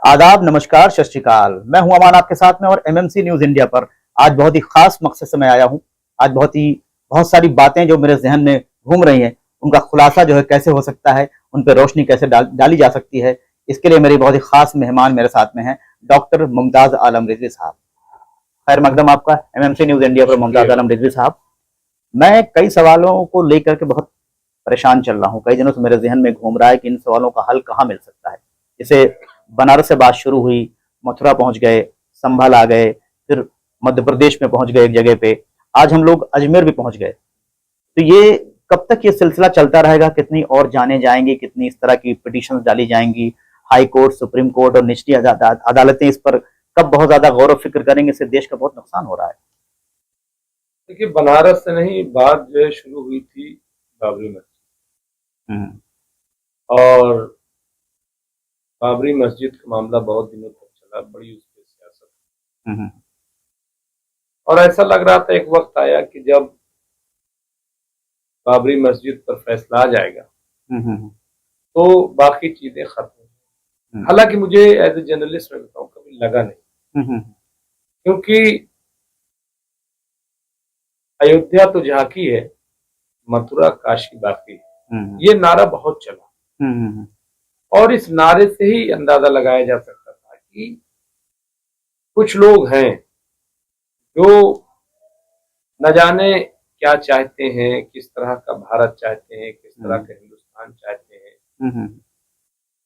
आदाब, नमस्कार, सत श्री अकाल। मैं हूं अमान आपके साथ में और एमएमसी न्यूज इंडिया पर आज बहुत ही खास मकसद से मैं आया हूं। आज बहुत सारी बातें जो मेरे जहन में घूम रही हैं, उनका खुलासा जो है कैसे हो सकता है, उन पर रोशनी कैसे डाली जा सकती है, इसके लिए मेरे बहुत ही खास मेहमान मेरे साथ में हैं, डॉक्टर मुमताज आलम रिजवी साहब। खैर मकदम आपका एमएमसी न्यूज इंडिया पर मुमताज आलम रिजवी साहब। मैं कई सवालों को लेकर के बहुत परेशान चल रहा हूँ, कई दिनों से मेरे जहन में घूम रहा है कि इन सवालों का हल कहाँ मिल सकता है। जैसे बनारस से बात शुरू हुई, मथुरा पहुंच गए, संभल आ गए, फिर मध्य प्रदेश में पहुंच गए एक जगह पे, आज हम लोग अजमेर भी पहुंच गए। तो ये कब तक ये सिलसिला चलता रहेगा? कितनी और जाने जाएंगी, कितनी इस तरह की पिटीशन डाली जाएंगी? हाई कोर्ट, सुप्रीम कोर्ट और निचली अदालतें इस पर कब बहुत ज्यादा गौर और फिक्र करेंगे? इससे देश का बहुत नुकसान हो रहा है। देखिए, बनारस से नहीं, बात जो है शुरू हुई थी बाबरी मस्जिद। और बाबरी मस्जिद का मामला बहुत दिनों तक चला, बड़ी उस पर सियासत। और ऐसा लग रहा था एक वक्त आया कि जब बाबरी मस्जिद पर फैसला आ जाएगा तो बाकी चीजें खत्म। हालांकि मुझे एज ए जर्नलिस्ट में बताऊं, कभी लगा नहीं, क्योंकि अयोध्या तो झांकी है, मथुरा काशी बाकी है। ये नारा बहुत चला और इस नारे से ही अंदाजा लगाया जा सकता था कि कुछ लोग हैं जो न जाने क्या चाहते हैं, किस तरह का भारत चाहते हैं, किस तरह का हिंदुस्तान चाहते हैं,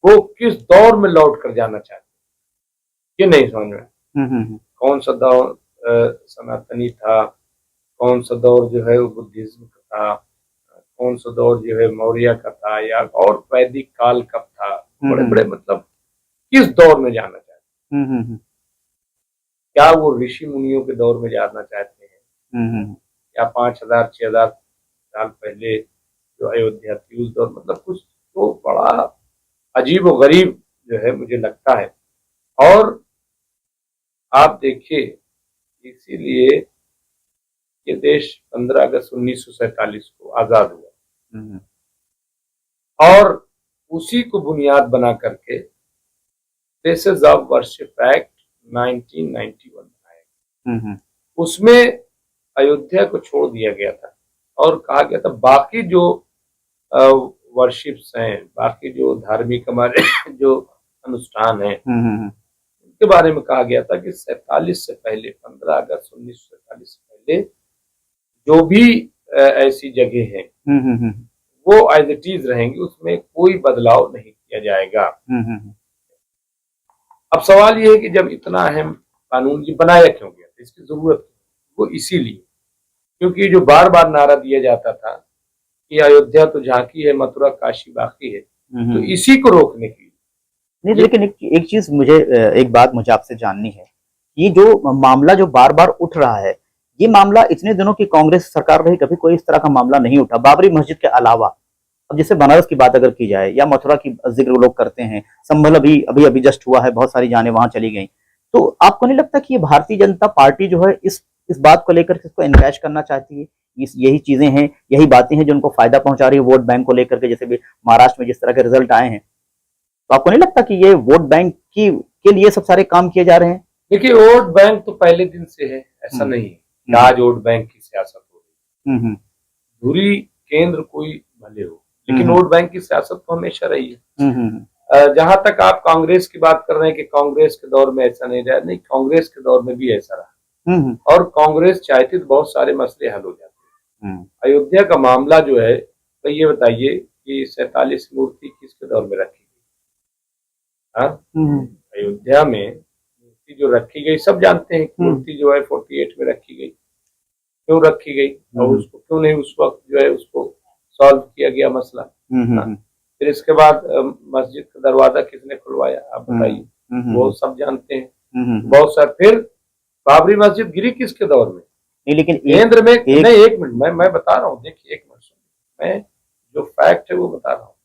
वो किस दौर में लौट कर जाना चाहते हैं, ये नहीं समझ में। कौन सा दौर सनातनी था, कौन सा दौर जो है वो बुद्धिज्म का था, कौन सा दौर जो है मौर्य का था, या और वैदिक काल कब था, बड़े बड़े मतलब किस दौर में जाना चाहते हैं। क्या वो ऋषि मुनियों के दौर में जाना चाहते हैं, या 5000 6000 साल पहले जो अयोध्या थी उस दौर, मतलब कुछ तो बड़ा अजीब और गरीब जो है मुझे लगता है। और आप देखिए, इसीलिए ये देश 15 अगस्त 1947 को आजाद हुआ और उसी को बुनियाद बना करके प्लेसेस ऑफ वर्शिप एक्ट 1991 बनाया। उसमें अयोध्या को छोड़ दिया गया था और कहा गया था बाकी जो वर्शिप्स हैं, बाकी जो धार्मिक हमारे जो अनुष्ठान हैं, उनके बारे में कहा गया था कि 47 से पहले, 15 अगस्त 1947 से पहले जो भी ऐसी जगह हैं वो एज इट इज रहेंगी, उसमें कोई बदलाव नहीं किया जाएगा। अब सवाल ये है कि जब इतना अहम कानून ये बनाया क्यों गया, इसकी जरूरत वो इसीलिए क्योंकि जो बार बार नारा दिया जाता था कि अयोध्या तो झांकी है, मथुरा काशी बाकी है, तो इसी को रोकने की नहीं। लेकिन एक चीज मुझे, एक बात मुझे आपसे जाननी है, ये जो मामला जो बार बार उठ रहा है, ये मामला इतने दिनों की कांग्रेस सरकार रही, कभी कोई इस तरह का मामला नहीं उठा बाबरी मस्जिद के अलावा। अब जैसे बनारस की बात अगर की जाए या मथुरा की जिक्र लोग करते हैं, संभल अभी अभी अभी जस्ट हुआ है, बहुत सारी जाने वहां चली गई। तो आपको नहीं लगता कि ये भारतीय जनता पार्टी जो है इस बात को लेकर इसको एनकैश करना चाहती है? यही चीजें हैं, यही बातें हैं जो उनको फायदा पहुंचा रही है वोट बैंक को लेकर के। जैसे भी महाराष्ट्र में जिस तरह के रिजल्ट आए हैं, तो आपको नहीं लगता कि ये वोट बैंक के लिए सब सारे काम किए जा रहे हैं? देखिए, वोट बैंक तो पहले दिन से है, ऐसा नहीं है आज वोट बैंक की सियासत हो रही। धुरी केंद्र कोई भले हो, लेकिन वोट बैंक की सियासत तो हमेशा रही है। जहां तक आप कांग्रेस की बात कर रहे हैं कि कांग्रेस के दौर में ऐसा नहीं रहा, नहीं, कांग्रेस के दौर में भी ऐसा रहा और कांग्रेस चाहती तो बहुत सारे मसले हल हो जाते हैं। अयोध्या का मामला जो है, तो ये बताइए कि 47 मूर्ति किसके दौर में रखी गई? अयोध्या में मूर्ति जो रखी गई, सब जानते हैं कि मूर्ति जो है 48 में रखी गई। क्यों रखी गई और उसको क्यों नहीं उस वक्त जो है उसको सॉल्व किया गया मसला? फिर इसके बाद मस्जिद का दरवाजा किसने खुलवाया, आप बताइए, वो सब जानते हैं। बहुत सारे फिर बाबरी मस्जिद गिरी किसके दौर में? नहीं, लेकिन केंद्र में नहीं, एक मिनट, मैं बता रहा हूँ, देखिए एक मिनट, मैं जो फैक्ट है वो बता रहा हूँ।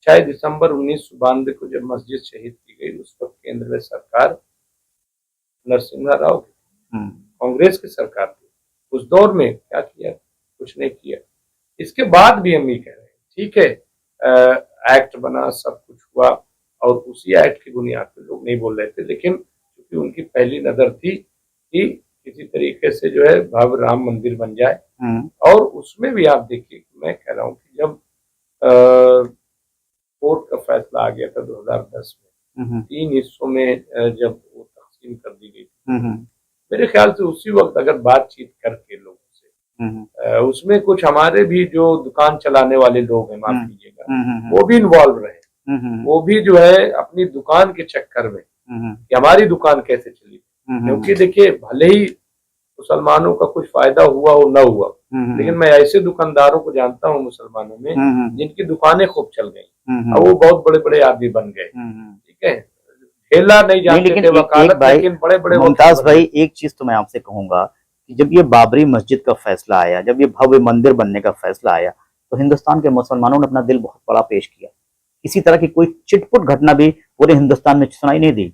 6 दिसंबर 1992 को जब मस्जिद शहीद की गई, उस वक्त केंद्र में सरकार नरसिम्हा राव कांग्रेस की सरकार थी। उस दौर में क्या किया? कुछ नहीं किया। इसके बाद भी हम ये कह रहे हैं, ठीक है, एक्ट बना, सब कुछ हुआ और उसी एक्ट की बुनियाद पर लोग नहीं बोल रहे थे, लेकिन क्योंकि उनकी पहली नजर थी कि किसी तरीके से जो है भव्य राम मंदिर बन जाए। और उसमें भी आप देखिए, मैं कह रहा हूँ कि जब कोर्ट का फैसला आ गया था 2010 में, 3 हिस्सों में जब वो तकसीम कर दी गई थी, मेरे ख्याल से उसी वक्त अगर बातचीत करके लोगों से, उसमें कुछ हमारे भी जो दुकान चलाने वाले लोग हैं, माफ कीजिएगा, वो भी इन्वॉल्व रहे, वो भी जो है अपनी दुकान के चक्कर में कि हमारी दुकान कैसे चली, क्योंकि देखिए भले ही मुसलमानों का कुछ फायदा हुआ हो न हुआ, लेकिन मैं ऐसे दुकानदारों को जानता हूँ मुसलमानों में जिनकी दुकानें खूब चल गई और वो बहुत बड़े बड़े आदमी बन गए। ठीक है, ठेला नहीं जानते थे, वकालत, लेकिन बड़े बड़े। मुमताज भाई, एक चीज तो मैं आपसे कहूंगा कि जब ये बाबरी मस्जिद का फैसला आया, जब ये भव्य मंदिर बनने का फैसला आया, तो हिंदुस्तान के मुसलमानों ने अपना दिल बहुत बड़ा पेश किया। किसी तरह की कोई चिटपुट घटना भी पूरे हिंदुस्तान में सुनाई नहीं दी,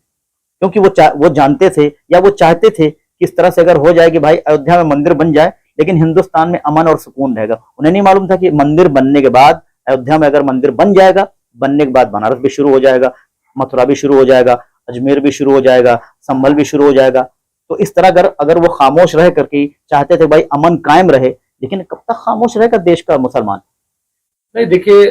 क्योंकि वो जानते थे या वो चाहते थे कि इस तरह से अगर हो जाए कि भाई अयोध्या में मंदिर बन जाए, लेकिन हिंदुस्तान में अमन और सुकून रहेगा। उन्हें नहीं मालूम था कि मंदिर बनने के बाद, अयोध्या में अगर मंदिर बन जाएगा, बनने के बाद बनारस भी शुरू हो जाएगा, मथुरा भी शुरू हो जाएगा, अजमेर भी शुरू हो जाएगा, संभल भी शुरू हो जाएगा। तो इस तरह अगर वो खामोश रह करके चाहते थे भाई अमन कायम रहे, लेकिन कब तक खामोश रहेगा देश का मुसलमान? नहीं, देखिए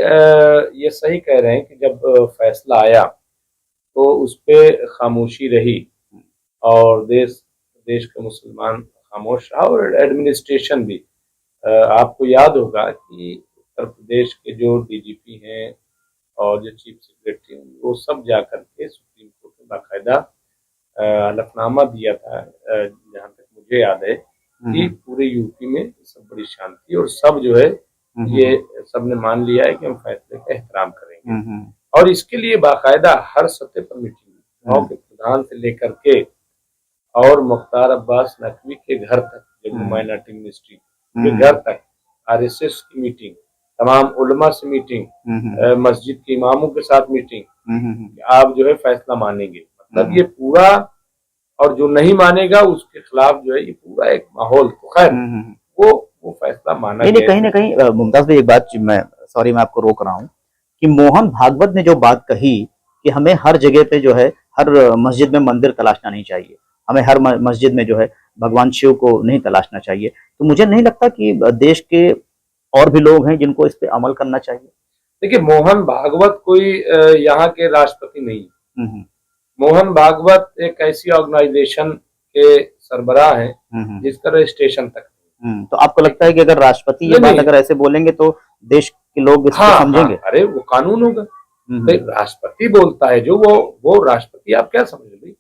ये सही कह रहे हैं कि जब फैसला आया तो उस पर खामोशी रही और देश के मुसलमान खामोश रहा, और एडमिनिस्ट्रेशन भी। आपको याद होगा कि उत्तर प्रदेश के जो डीजीपी हैं और जो चीफ सेक्रेटरी हैं, वो सब जाकर के सुप्रीम कोर्ट में बाकायदा हलफनामा दिया था, जहाँ तक मुझे याद है, कि पूरे यूपी में सब बड़ी शांति, और सब जो है ये सबने मान लिया है कि हम फैसले का एहतराम करेंगे। और इसके लिए बाकायदा हर सतह पर मीटिंग, गाँव के प्रधान से लेकर के और मुख्तार अब्बास नकवी के घर तक, जम्मू माइनॉरिटी मिनिस्ट्री के घर तक, आरएसएस की मीटिंग, तमाम उलमा से मीटिंग, मस्जिद के इमामों के साथ मीटिंग, आप जो है फैसला मानेंगे, मतलब ये पूरा, और जो नहीं मानेगा उसके खिलाफ जो है ये पूरा एक माहौल। तो खैर वो फैसला माना गया। कहीं ना कहीं मुमताज भाई, एक बात मैं आपको रोक रहा हूँ कि मोहन भागवत ने जो बात कही कि हमें हर जगह पे जो है, हर मस्जिद में मंदिर तलाशना नहीं चाहिए, हमें हर मस्जिद में जो है भगवान शिव को नहीं तलाशना चाहिए, तो मुझे नहीं लगता कि देश के और भी लोग हैं जिनको इस पे अमल करना चाहिए। देखिए, मोहन भागवत कोई यहाँ के राष्ट्रपति नहीं। मोहन भागवत एक ऐसी ऑर्गेनाइजेशन के सरबराह हैं जिसका रजिस्ट्रेशन तक। तो आपको लगता है कि अगर राष्ट्रपति ये बात अगर ऐसे बोलेंगे तो देश के लोग इसको समझेंगे? अरे वो कानून होगा। राष्ट्रपति बोलता है जो वो राष्ट्रपति, आप क्या समझ रहे?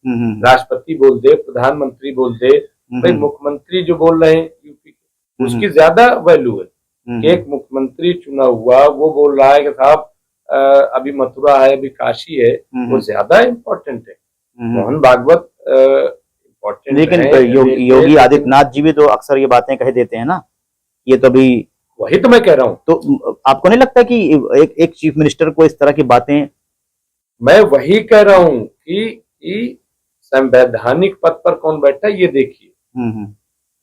राष्ट्रपति बोल दे, प्रधानमंत्री बोल दे, भाई मुख्यमंत्री जो बोल रहे हैं यूपी के, उसकी ज्यादा वैल्यू है। एक मुख्यमंत्री चुना हुआ वो बोल रहा है कि साहब अभी मथुरा है, अभी काशी है, वो ज्यादा इम्पोर्टेंट है। मोहन भागवत इम्पोर्टेंट, लेकिन योगी आदित्यनाथ जी भी तो अक्सर ये बातें कह देते हैं ना, ये तो अभी वही तो मैं कह रहा हूँ। तो आपको नहीं लगता कि एक चीफ मिनिस्टर को इस तरह की बातें? मैं वही कह रहा हूँ कि संवैधानिक पद पर कौन बैठा है ये देखिए।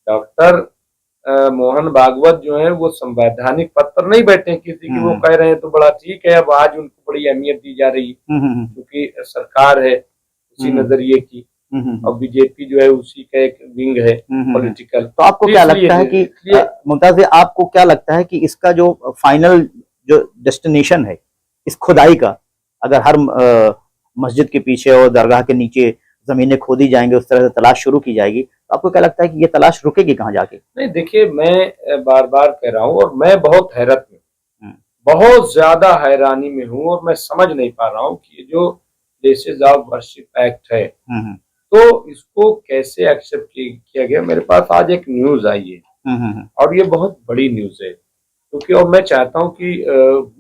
डॉक्टर मोहन भागवत जो है वो संवैधानिक पद पर नहीं बैठे किसी की, वो कह रहे हैं तो बड़ा ठीक है, अब आज उनको बड़ी अहमियत दी जा रही है क्योंकि सरकार है उसी नजरिए की, और बीजेपी जो है उसी का एक विंग है पॉलिटिकल। तो आपको क्या लगता है कि मुमताज, आपको क्या लगता है कि इसका जो फाइनल जो डेस्टिनेशन है इस खुदाई का, अगर हर मस्जिद के पीछे और दरगाह के नीचे जमीनें खोदी जाएंगे, उस तरह से तलाश शुरू की जाएगी, तो आपको क्या लगता है कि ये तलाश रुकेगी कहाँ जाके? नहीं, देखिए मैं बार बार कह रहा हूँ और मैं बहुत हैरत में, बहुत ज्यादा हैरानी में हूँ, और मैं समझ नहीं पा रहा हूँ कि ये जो प्लेसेस ऑफ वर्शिप एक्ट है तो इसको कैसे एक्सेप्ट किया गया। मेरे पास आज एक न्यूज आई है और ये बहुत बड़ी न्यूज है, क्योंकि और मैं चाहता हूँ कि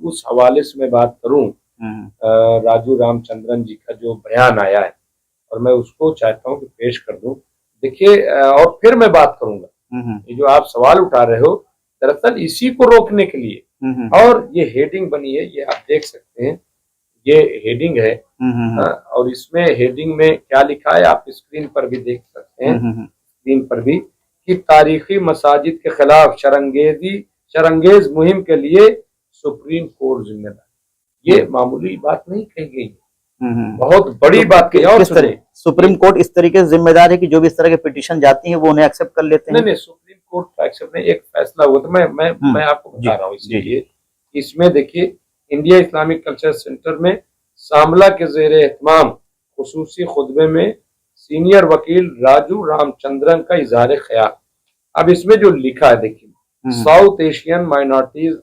उस हवाले से मैं बात करूँ। राजू रामचंद्रन जी का जो बयान आया है और मैं उसको चाहता हूँ कि पेश कर दूं। देखिए, और फिर मैं बात करूंगा, ये जो आप सवाल उठा रहे हो दरअसल इसी को रोकने के लिए, और ये हेडिंग बनी है, ये आप देख सकते हैं, ये हेडिंग है, और इसमें हेडिंग में क्या लिखा है आप स्क्रीन पर भी देख सकते हैं, स्क्रीन पर भी, कि तारीखी मसाजिद के खिलाफ शरंगेज मुहिम के लिए सुप्रीम कोर्ट जिम्मेदार। ये मामूली बात नहीं कही गई है, बहुत बड़ी बात कही। और किस तरह सुप्रीम कोर्ट इस तरीके से जिम्मेदार है कि जो भी इस तरह के पिटीशन जाती हैं वो उन्हें एक्सेप्ट कर लेते हैं? नहीं, सुप्रीम कोर्ट का एक्सेप्ट नहीं, एक फैसला हुआ। तो मैं आपको बता रहा हूँ। इसलिए इसमें देखिए, इंडिया इस्लामिक कल्चर सेंटर में शामला के जेर एहतमाम खुसूसी खुतबे में सीनियर वकील राजू रामचंद्रन का इजहार ख्याल। अब इसमें जो लिखा है देखिए, south Asian minorities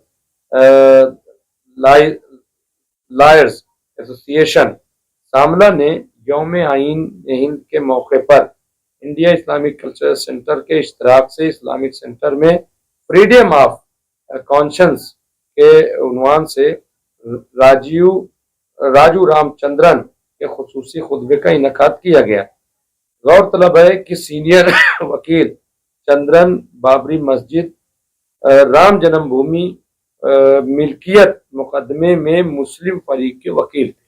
lawyers association Shamla ने यौम आइन हिंद के मौके पर इंडिया इस्लामिक कल्चरल सेंटर के इश्तराक से इस्लामिक सेंटर में फ्रीडम ऑफ कॉन्शियंस के उन्वान से राजू रामचंद्रन के खुसूसी खुतबे का इनेकाद किया गया। गौरतलब है कि सीनियर वकील चंद्रन बाबरी मस्जिद राम जन्मभूमि मिल्कियत मुकदमे में मुस्लिम फरीक के वकील थे।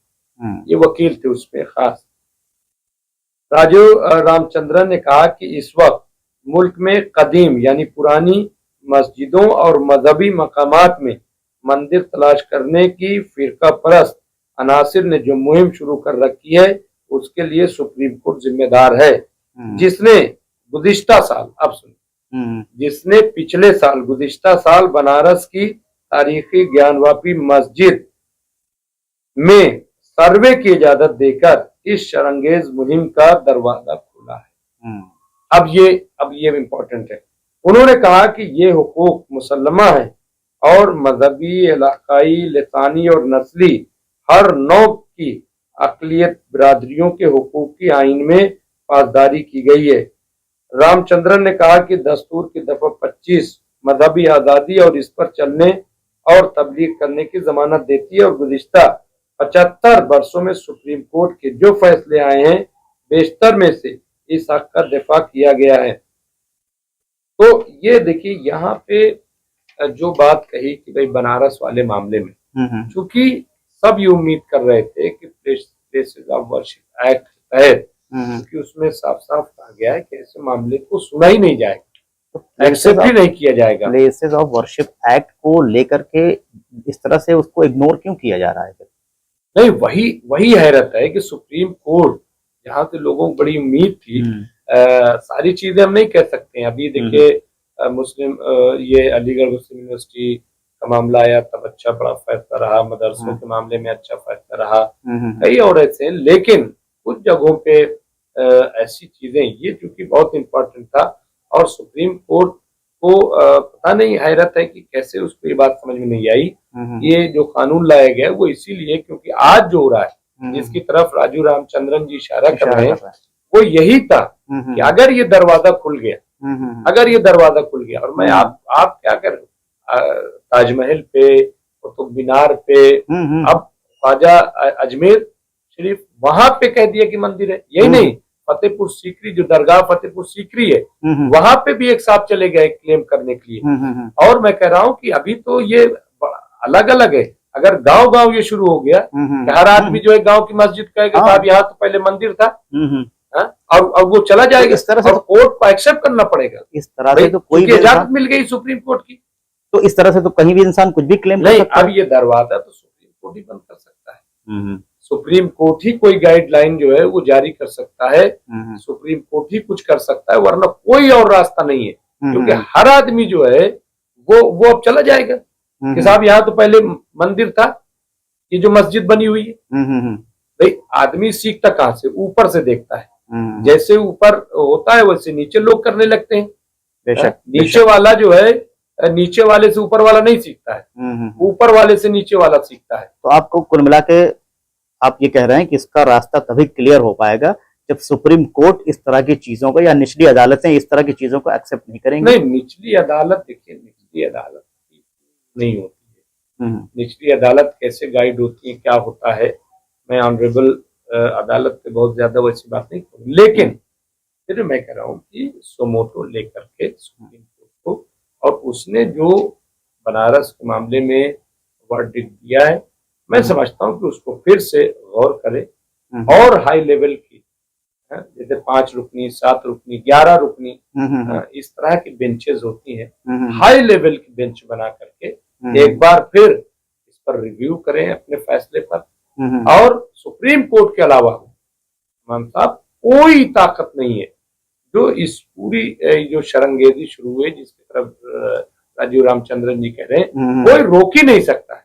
ये वकील थे उसमें खास। राजू रामचंद्रन ने कहा कि इस वक्त मुल्क में कदीम यानी पुरानी मस्जिदों और मजहबी मकामात में मंदिर तलाश करने की फिरका परस्त अनासिर ने जो मुहिम शुरू कर रखी है उसके लिए सुप्रीम कोर्ट जिम्मेदार है, जिसने गुज़िश्ता साल, अब सुन, जिसने पिछले साल गुज़िश्ता साल बनारस की तारीखी ज्ञानवापी मस्जिद में सर्वे की इजाजत देकर इस शरंगेज मुहिम का दरवाजा खोला है। अब ये इम्पोर्टेंट है। उन्होंने कहा कि ये हुकूक मुसल्लमा है और मजहबी, इलाकाई, लिसानी और नस्ली हर नौ की अकलियत बिरादरियों के हुकूक की आइन में पासदारी की गई है। रामचंद्रन ने कहा कि दस्तूर की दफा 25 मजहबी आज़ादी और इस पर चलने और तबलीग करने की जमानत देती है और गुज़िश्ता 75 वर्षों में सुप्रीम कोर्ट के जो फैसले आए हैं बेशतर में से इस हक का दिफा किया गया है। तो ये देखिए, यहाँ पे जो बात कही कि भाई बनारस वाले मामले में चूंकि सब ये उम्मीद कर रहे थे कि प्लेसेस ऑफ वर्शिप एक्ट के तहत, क्योंकि उसमें साफ साफ कहा गया है कि ऐसे मामले को सुना ही नहीं जाएगा, एक्सेप्ट ही नहीं किया जाएगा। प्लेसेस ऑफ वर्शिप एक्ट को लेकर के इस तरह से उसको इग्नोर क्यों किया जा रहा है? नहीं, वही हैरत है कि सुप्रीम कोर्ट, जहाँ से लोगों को बड़ी उम्मीद थी, सारी चीजें हम नहीं कह सकते हैं। अभी देखिए मुस्लिम ये अलीगढ़ मुस्लिम यूनिवर्सिटी का मामला आया, तब अच्छा बड़ा फैसला रहा, मदरसों के मामले में अच्छा फैसला रहा, कई और ऐसे। लेकिन कुछ जगहों पे ऐसी चीजें, ये चूंकि बहुत इम्पोर्टेंट था और सुप्रीम कोर्ट को पता नहीं, हैरत है कि कैसे उसको ये बात समझ में नहीं आई। ये जो कानून लाया गया वो इसीलिए क्योंकि आज जो हो रहा है, जिसकी तरफ राजू रामचंद्रन जी इशारा कर रहे हैं, वो यही था कि अगर ये दरवाजा खुल गया, अगर ये दरवाजा खुल गया, और मैं आप क्या कर, ताजमहल पे, कुतुब मीनार पे, अब ख्वाजा अजमेर शरीफ वहां पे कह दिया कि मंदिर है, यही नहीं, फतेहपुर सीकरी जो दरगाह फतेहपुर सीकरी है, वहां पे भी एक साहब चले गए क्लेम करने के लिए। और मैं कह रहा हूँ कि अभी तो ये अलग अलग है। अगर गांव गांव ये शुरू हो गया कि हर आदमी जो है गांव की मस्जिद कहेगा साहब यहाँ तो पहले मंदिर था, और वो चला जाएगा, इस तरह से कोर्ट को एक्सेप्ट करना पड़ेगा। इस तरह से तो कोई इजाजत मिल गई सुप्रीम कोर्ट की, तो इस तरह से तो कहीं भी इंसान कुछ भी क्लेम नहीं। अब ये दरवाजा तो सुप्रीम कोर्ट ही बंद कर सकता है। सुप्रीम कोर्ट ही कोई गाइडलाइन जो है वो जारी कर सकता है, सुप्रीम कोर्ट ही कुछ कर सकता है, वरना कोई और रास्ता नहीं है। क्योंकि हर आदमी जो है वो अब चला जाएगा कि साहब यहाँ तो पहले मंदिर था, ये जो मस्जिद बनी हुई है। भाई आदमी सीखता कहाँ से? ऊपर से देखता है, जैसे ऊपर होता है वैसे नीचे लोग करने लगते हैं। बेशक, नीचे वाला जो है नीचे वाले से ऊपर वाला नहीं सीखता है, ऊपर वाले से नीचे वाला सीखता है। तो आपको कुल मिला के आप ये कह रहे हैं कि इसका रास्ता तभी क्लियर हो पाएगा जब सुप्रीम कोर्ट इस तरह की चीजों को, या निचली अदालतें इस तरह की चीजों को एक्सेप्ट नहीं करेंगी। नहीं, निचली अदालत, देखिए निचली अदालत नहीं होती है। निचली अदालत कैसे गाइड होती है, क्या होता है, मैं ऑनरेबल अदालत पे बहुत ज्यादा वैसी बात नहीं करूँ। लेकिन फिर मैं कह रहा हूँ कि सोमोटो लेकर के सुप्रीम कोर्ट को, और उसने जो बनारस के मामले में वर्डिक्ट दिया है, मैं समझता हूँ कि उसको फिर से गौर करे और हाई लेवल की, जैसे 5 रुकनी, 7 रुकनी, 11 रुकनी, इस तरह की बेंचेस होती हैं, हाई लेवल की बेंच बना करके एक बार फिर इस पर रिव्यू करें अपने फैसले पर, और सुप्रीम कोर्ट के अलावा मान साहब कोई ताकत नहीं है जो इस पूरी जो शरंगेरी शुरू हुई जिसकी तरफ राजीव रामचंद्रन जी कह रहे हैं, कोई रोक ही नहीं सकता है।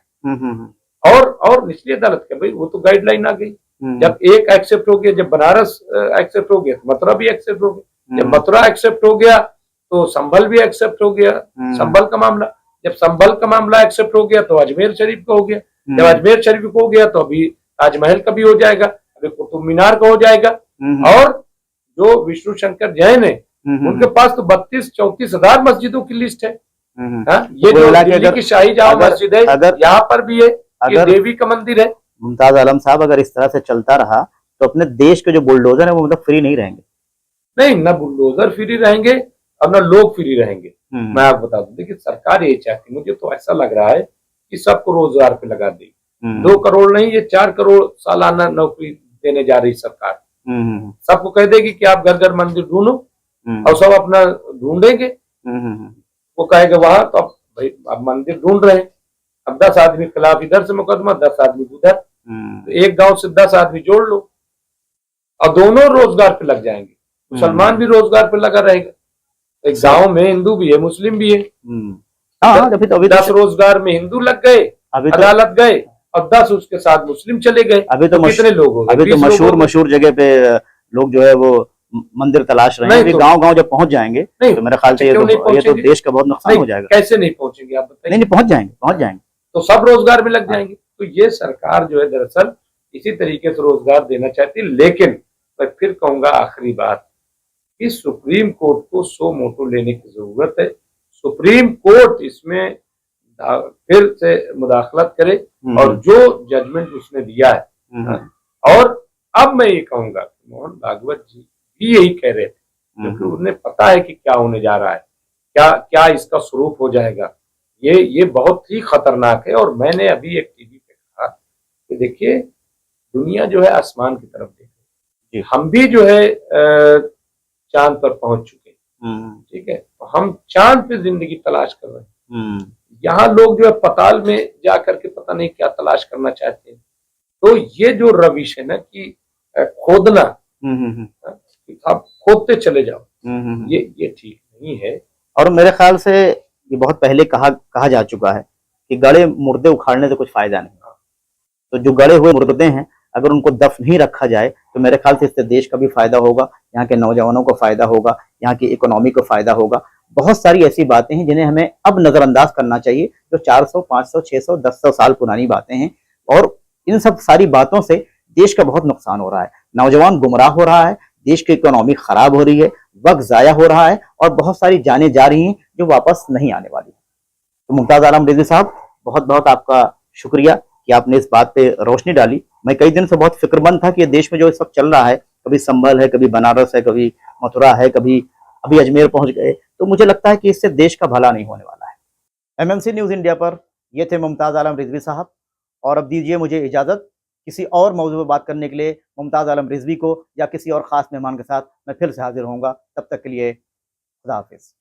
और निचली अदालत के भाई वो तो गाइडलाइन आ गई, जब एक एक्सेप्ट हो गया, जब बनारस एक्सेप्ट हो गया तो मथुरा भी एक्सेप्ट हो गया, जब मथुरा एक्सेप्ट हो गया तो संभल भी एक्सेप्ट हो गया, संभल का मामला, जब संभल का मामला एक्सेप्ट हो गया तो अजमेर शरीफ का हो गया, जब अजमेर शरीफ को हो गया तो अभी ताजमहल का भी हो जाएगा, अभी कुतुब मीनार का हो जाएगा। और जो विष्णु शंकर जैन है उनके पास तो 32-34 हजार मस्जिदों की लिस्ट है। ये जो दिल्ली की शाही जामा मस्जिद है यहाँ पर भी है, ये देवी का मंदिर है। मुमताज आलम साहब, अगर इस तरह से चलता रहा तो अपने देश के जो बुलडोजर है वो मतलब फ्री नहीं रहेंगे। नहीं, न बुलडोजर फ्री रहेंगे और न लोग फ्री रहेंगे। मैं आपको बता दूं, देखिए सरकार ये चाहती, मुझे तो ऐसा लग रहा है कि सबको रोजगार पे लगा देगी। 2 करोड़ नहीं, ये 4 करोड़ सालाना नौकरी देने जा रही सरकार। सबको कह देगी कि आप घर घर मंदिर ढूंढो और सब अपना ढूंढेंगे। वो कहेगा वहां तो भाई आप मंदिर ढूंढ रहे हैं, अब 10 आदमी के खिलाफ इधर से मुकदमा, 10 आदमी उधर, तो एक गांव से 10 आदमी जोड़ लो और दोनों रोजगार पे लग जाएंगे। मुसलमान भी रोजगार पे लगा रहेगा, एक गांव में हिंदू भी है मुस्लिम भी है। अभी 10 रोजगार में हिंदू लग गए, अदालत गए और 10 उसके साथ मुस्लिम चले गए। अभी तो कितने लोग हो गए? अभी तो मशहूर जगह पे लोग जो है वो मंदिर तलाश रहे हैं। गांव-गांव जब पहुंच जाएंगे तो मेरे ख्याल से ये तो देश का बहुत नुकसान हो जाएगा। कैसे नहीं पहुंचेंगे आप बताइए? नहीं, पहुंच जाएंगे तो सब रोजगार में लग जाएंगे। तो ये सरकार जो है दरअसल इसी तरीके से रोजगार देना चाहती है। लेकिन मैं फिर कहूंगा आखिरी बात, कि सुप्रीम कोर्ट को सो मोटो लेने की जरूरत है। सुप्रीम कोर्ट इसमें फिर से मुदाखलत करे और जो जजमेंट उसने दिया है, और अब मैं ये कहूंगा कि मोहन भागवत जी भी यही कह रहे थे, क्योंकि उन्हें पता है कि क्या होने जा रहा है, क्या इसका स्वरूप हो जाएगा। ये बहुत ही खतरनाक है। और मैंने अभी एक टीवी पे कहा कि देखिए दुनिया जो है आसमान की तरफ देख रही है, हम भी जो है चांद पर पहुंच चुके हैं, ठीक है, तो हम चांद पे जिंदगी तलाश कर रहे हैं। यहाँ लोग जो है पताल में जाकर के पता नहीं क्या तलाश करना चाहते हैं। तो ये जो रविश है ना कि खोदना, आप खोदते चले जाओ, ये ठीक नहीं है। और मेरे ख्याल से ये बहुत पहले कहा जा चुका है कि गड़े मुर्दे उखाड़ने से कुछ फायदा नहीं। तो जो गड़े हुए मुर्दे हैं अगर उनको दफन ही रखा जाए तो मेरे ख्याल से इससे देश का भी फायदा होगा, यहाँ के नौजवानों को फायदा होगा, यहाँ की इकोनॉमी को फायदा होगा। बहुत सारी ऐसी बातें हैं जिन्हें हमें अब नजरअंदाज करना चाहिए, जो 400, 500, 600, 1000 साल पुरानी बातें हैं। और इन सब सारी बातों से देश का बहुत नुकसान हो रहा है, नौजवान गुमराह हो रहा है, देश की इकोनॉमी खराब हो रही है, वक्त जाया हो रहा है और बहुत सारी जानें जा रही हैं जो वापस नहीं आने वाली। तो मुमताज आलम रिजवी साहब, बहुत बहुत आपका शुक्रिया कि आपने इस बात पे रोशनी डाली। मैं कई दिन से बहुत फिक्रमंद था कि ये देश में जो इस वक्त चल रहा है, कभी संभल है, कभी बनारस है, कभी मथुरा है, कभी अभी अजमेर पहुंच गए, तो मुझे लगता है कि इससे देश का भला नहीं होने वाला है। एमएमसी न्यूज इंडिया पर ये थे मुमताज आलम रिजवी साहब। और अब दीजिए मुझे इजाजत, किसी और मौजू पर बात करने के लिए मुमताज आलम रिजवी को या किसी और खास मेहमान के साथ मैं फिर से हाजिर होऊंगा। तब तक के लिए खुदा हाफिज।